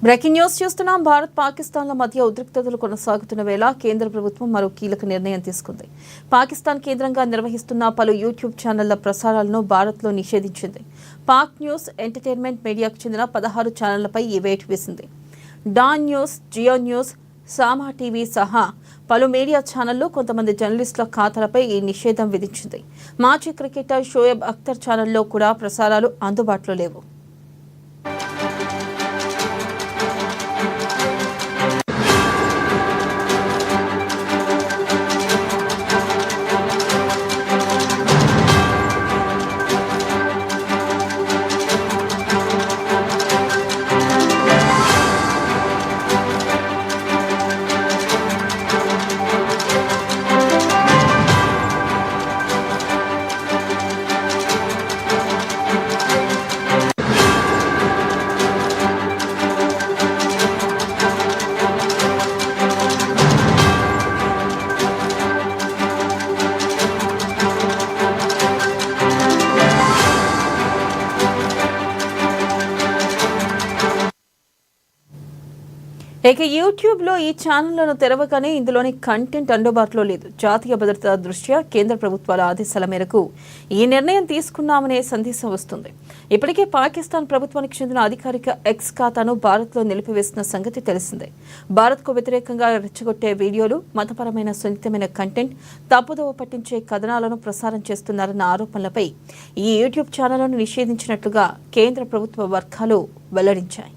Breaking news చూస్తున్నాం. భారత్ పాకిస్తాన్ల మధ్య ఉద్రిక్తతలు కొనసాగుతున్న వేళ కేంద్ర ప్రభుత్వం మరో కీలక నిర్ణయం తీసుకుంది. పాకిస్తాన్ కేంద్రంగా నిర్వహిస్తున్న పలు యూట్యూబ్ ఛానళ్ల ప్రసారాలను భారత్లో నిషేధించింది. పాక్ న్యూస్ ఎంటర్టైన్మెంట్ మీడియాకు చెందిన 16 ఛానళ్లపై ఈ వేటు వేసింది. డాన్ న్యూస్, జియో న్యూస్, సామా టీవీ సహా పలు మీడియా ఛానళ్లు, కొంతమంది జర్నలిస్టుల ఖాతాలపై ఈ నిషేధం విధించింది. మాజీ క్రికెటర్ షోయబ్ అఖ్తర్ ఛానల్లో కూడా ప్రసారాలు అందుబాటులో లేవు. ఇక యూట్యూబ్లో ఈ ఛానళ్లను తెరవగానే ఇందులోని కంటెంట్ అందుబాటులో లేదు. జాతీయ భద్రతా దృష్ట్యా కేంద్ర ప్రభుత్వాల ఆదేశాల మేరకు ఈ నిర్ణయం తీసుకున్నామనే సందేశం వస్తుంది. ఇప్పటికే పాకిస్తాన్ ప్రభుత్వానికి చెందిన అధికారిక ఎక్స్ ఖాతాను భారత్లో నిలిపివేసిన సంగతి తెలిసిందే. భారత్కు వ్యతిరేకంగా రెచ్చగొట్టే వీడియోలు, మతపరమైన సున్నితమైన కంటెంట్, తప్పుదోవ పట్టించే కథనాలను ప్రసారం చేస్తున్నారన్న ఆరోపణలపై ఈ యూట్యూబ్ ఛానళ్లను నిషేధించినట్లుగా కేంద్ర ప్రభుత్వ వర్గాలు వెల్లడించాయి.